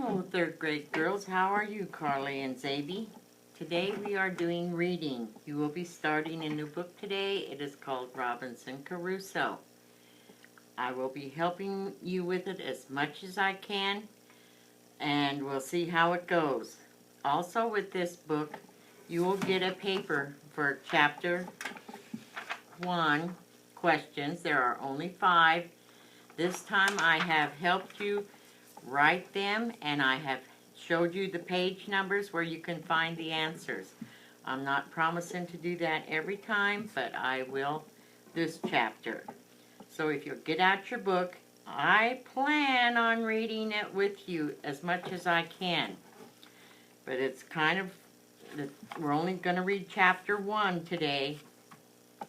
Hello, third grade girls. How are you, Carly and Zaby? Today we are doing reading. You will be starting a new book today. It is called Robinson Crusoe. I will be helping you with it as much as I can, and we'll see how it goes. Also with this book, you will get a paper for Chapter 1 questions. There are only 5. This time I have helped you write them, and I have showed you the page numbers where you can find the answers. I'm not promising to do that every time, but I will this chapter. So if you'll get out your book, I plan on reading it with you as much as I can. But it's kind of, we're only going to read chapter 1 today,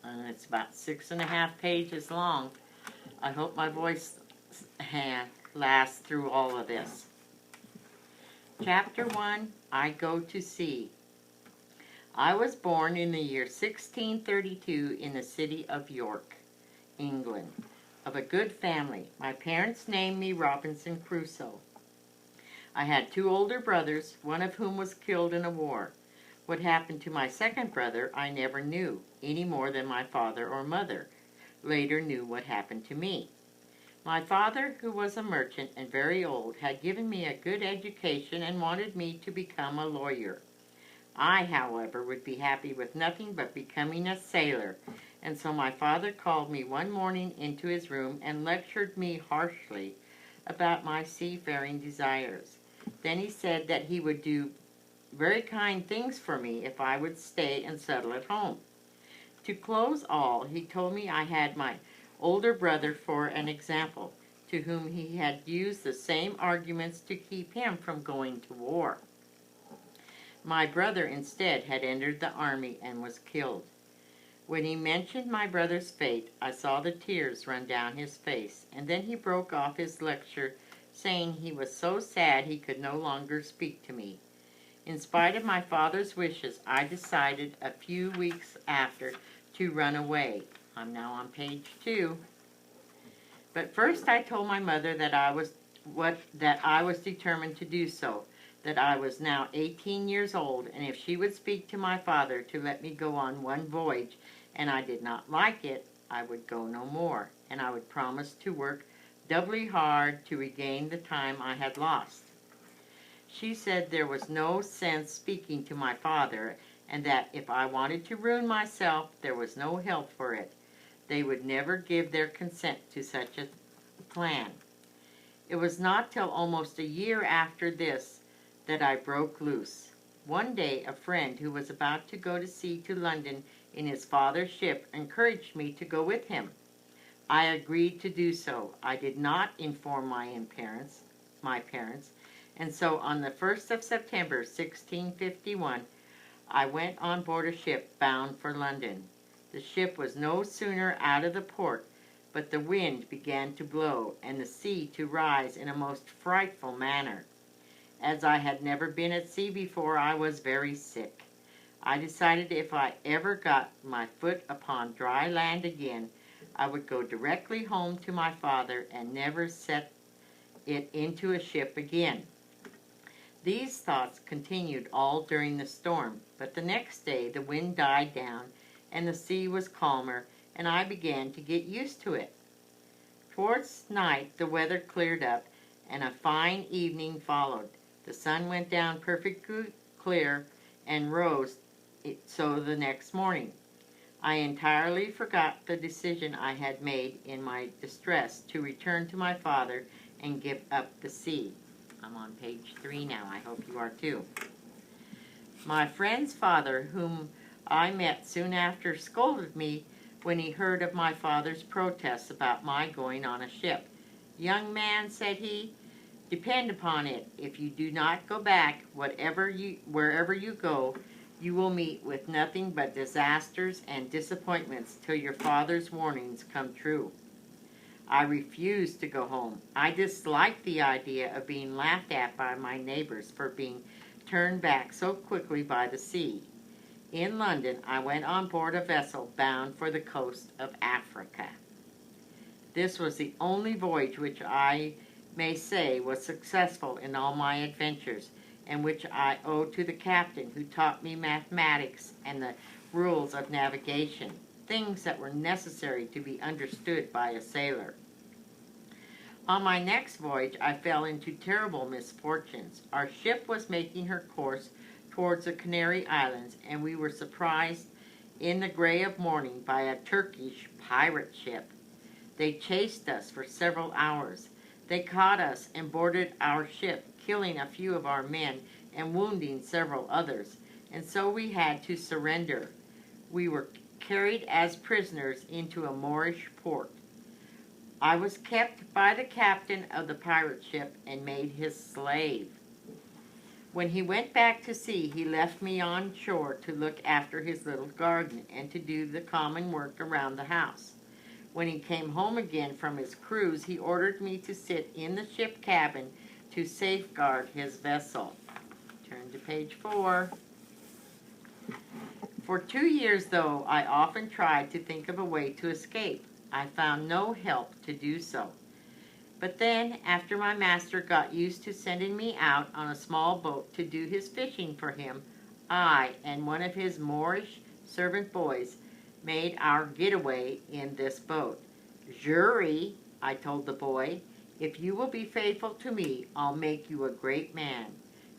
and it's about 6.5 pages long. I hope my voice lasts through all of this. Chapter 1, I Go to Sea. I was born in the year 1632 in the city of York, England, of a good family. My parents named me Robinson Crusoe. I had 2 older brothers, one of whom was killed in a war. What happened to my second brother I never knew, any more than my father or mother later knew what happened to me. My father, who was a merchant and very old, had given me a good education and wanted me to become a lawyer. I, however, would be happy with nothing but becoming a sailor, and so my father called me one morning into his room and lectured me harshly about my seafaring desires. Then he said that he would do very kind things for me if I would stay and settle at home. To close all, he told me I had my older brother for an example, to whom he had used the same arguments to keep him from going to war. My brother, instead, had entered the army and was killed. When he mentioned my brother's fate, I saw the tears run down his face, and then he broke off his lecture, saying he was so sad he could no longer speak to me. In spite of my father's wishes, I decided a few weeks after to run away. I'm now on page 2. But first I told my mother that I was determined to do so, that I was now 18 years old, and if she would speak to my father to let me go on one voyage, and I did not like it, I would go no more, and I would promise to work doubly hard to regain the time I had lost. She said there was no sense speaking to my father, and that if I wanted to ruin myself, there was no help for it. They would never give their consent to such a plan. It was not till almost a year after this that I broke loose. One day, a friend who was about to go to sea to London in his father's ship encouraged me to go with him. I agreed to do so. I did not inform my parents, and so on the 1st of September, 1651, I went on board a ship bound for London. The ship was no sooner out of the port, but the wind began to blow and the sea to rise in a most frightful manner. As I had never been at sea before, I was very sick. I decided if I ever got my foot upon dry land again, I would go directly home to my father and never set it into a ship again. These thoughts continued all during the storm, but the next day the wind died down and the sea was calmer, and I began to get used to it. Towards night the weather cleared up, and a fine evening followed. The sun went down perfectly clear and rose so the next morning. I entirely forgot the decision I had made in my distress to return to my father and give up the sea. I'm on page 3 now. I hope you are too. My friend's father, whom I met soon after, scolded me when he heard of my father's protests about my going on a ship. "Young man," said he, "depend upon it, if you do not go back, wherever you go, you will meet with nothing but disasters and disappointments till your father's warnings come true." I refused to go home. I disliked the idea of being laughed at by my neighbors for being turned back so quickly by the sea. In London, I went on board a vessel bound for the coast of Africa. This was the only voyage which I may say was successful in all my adventures, and which I owe to the captain who taught me mathematics and the rules of navigation, things that were necessary to be understood by a sailor. On my next voyage, I fell into terrible misfortunes. Our ship was making her course towards the Canary Islands, and we were surprised in the gray of morning by a Turkish pirate ship. They chased us for several hours. They caught us and boarded our ship, killing a few of our men and wounding several others, and so we had to surrender. We were carried as prisoners into a Moorish port. I was kept by the captain of the pirate ship and made his slave. When he went back to sea, he left me on shore to look after his little garden and to do the common work around the house. When he came home again from his cruise, he ordered me to sit in the ship cabin to safeguard his vessel. Turn to page 4. For 2 years, though, I often tried to think of a way to escape. I found no help to do so. But then, after my master got used to sending me out on a small boat to do his fishing for him, I and one of his Moorish servant boys made our getaway in this boat. "Jury," I told the boy, "if you will be faithful to me, I'll make you a great man."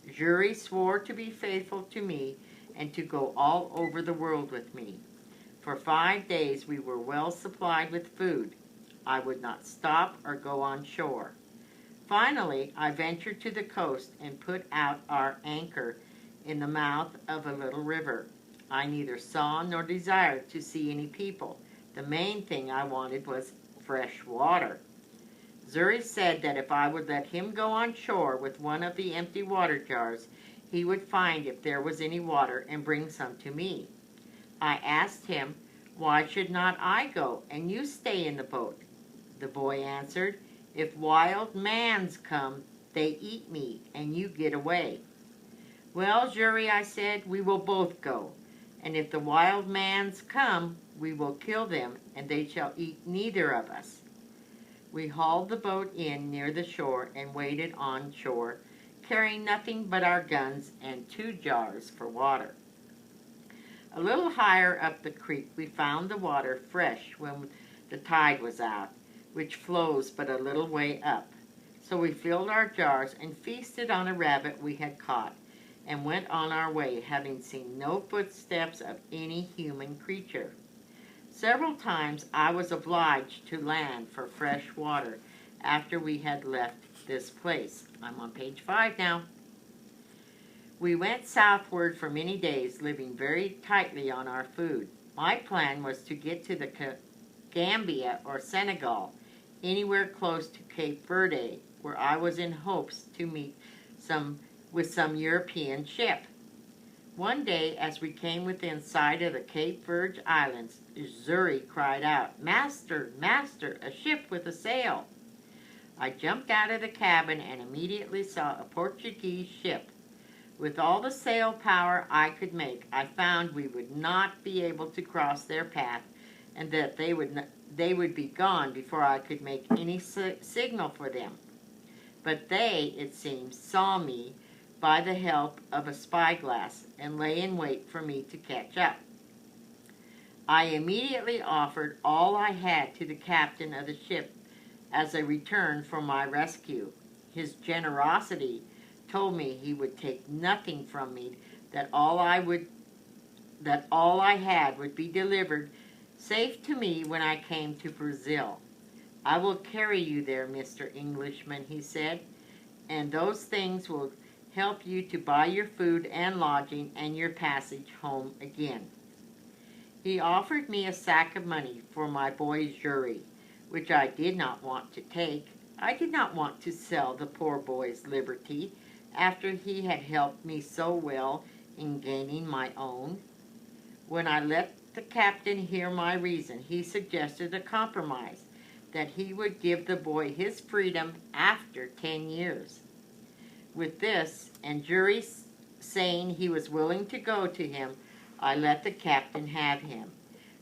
Jury swore to be faithful to me and to go all over the world with me. For 5 days we were well supplied with food. I would not stop or go on shore. Finally, I ventured to the coast and put out our anchor in the mouth of a little river. I neither saw nor desired to see any people. The main thing I wanted was fresh water. Xury said that if I would let him go on shore with one of the empty water jars, he would find if there was any water and bring some to me. I asked him, "Why should not I go and you stay in the boat?" The boy answered, "If wild mans come, they eat me and you get away." "Well, Xury," I said, "we will both go. And if the wild mans come, we will kill them and they shall eat neither of us." We hauled the boat in near the shore and waited on shore, carrying nothing but our guns and 2 jars for water. A little higher up the creek we found the water fresh when the tide was out, which flows but a little way up. So we filled our jars and feasted on a rabbit we had caught, and went on our way, having seen no footsteps of any human creature. Several times I was obliged to land for fresh water after we had left this place. I'm on page 5 now. We went southward for many days, living very tightly on our food. My plan was to get to the Gambia or Senegal, anywhere close to Cape Verde, where I was in hopes to meet with some European ship. One day, as we came within sight of the Cape Verde Islands, Xury cried out, "Master, master, a ship with a sail!" I jumped out of the cabin and immediately saw a Portuguese ship. With all the sail power I could make, I found we would not be able to cross their path, and that they would be gone before I could make any signal for them. But they, it seems, saw me by the help of a spyglass and lay in wait for me to catch up. I immediately offered all I had to the captain of the ship as a return for my rescue. His generosity told me he would take nothing from me, that all I had would be delivered safe to me when I came to Brazil. "I will carry you there, Mr. Englishman," he said, "and those things will help you to buy your food and lodging and your passage home again." He offered me a sack of money for my boy Xury, which I did not want to take. I did not want to sell the poor boy's liberty after he had helped me so well in gaining my own. When I let the captain hear my reason, he suggested a compromise, that he would give the boy his freedom after 10 years. With this, and Xury saying he was willing to go to him, I let the captain have him.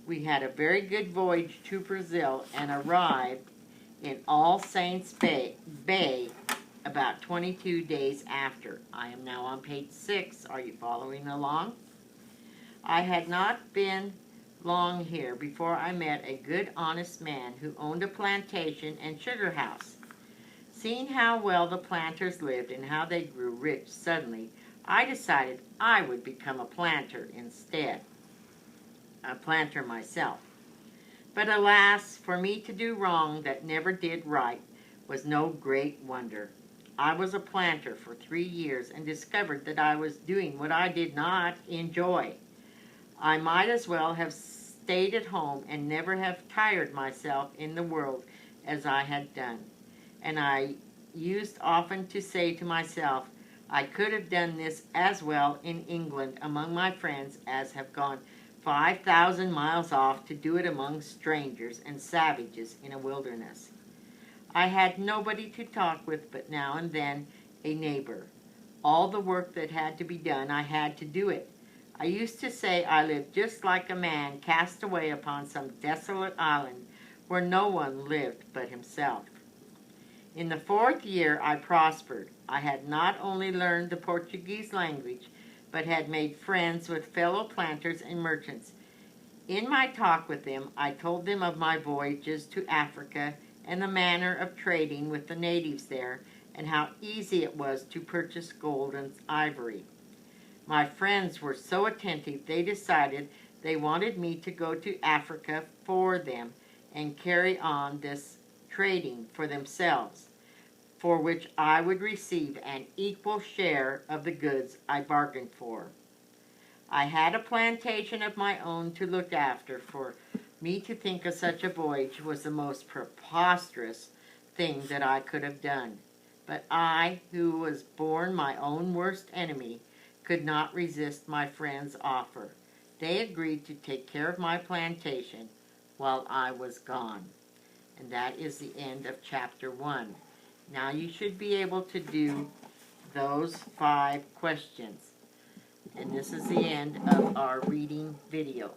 We had a very good voyage to Brazil and arrived in All Saints Bay about 22 days after. I am now on page 6. Are you following along? I had not been long here before I met a good, honest man who owned a plantation and sugar house. Seeing how well the planters lived and how they grew rich suddenly, I decided I would become a planter instead. A planter myself. But alas, for me to do wrong that never did right was no great wonder. I was a planter for 3 years and discovered that I was doing what I did not enjoy. I might as well have stayed at home and never have tired myself in the world as I had done. And I used often to say to myself, I could have done this as well in England among my friends as have gone 5,000 miles off to do it among strangers and savages in a wilderness. I had nobody to talk with but now and then a neighbor. All the work that had to be done, I had to do it. I used to say I lived just like a man cast away upon some desolate island where no one lived but himself. In the 4th year I prospered. I had not only learned the Portuguese language, but had made friends with fellow planters and merchants. In my talk with them, I told them of my voyages to Africa and the manner of trading with the natives there, and how easy it was to purchase gold and ivory. My friends were so attentive they decided they wanted me to go to Africa for them and carry on this trading for themselves, for which I would receive an equal share of the goods I bargained for. I had a plantation of my own to look after. For me to think of such a voyage was the most preposterous thing that I could have done. But I, who was born my own worst enemy, could not resist my friend's offer. They agreed to take care of my plantation while I was gone. And that is the end of chapter 1. Now you should be able to do those 5 questions. And this is the end of our reading video.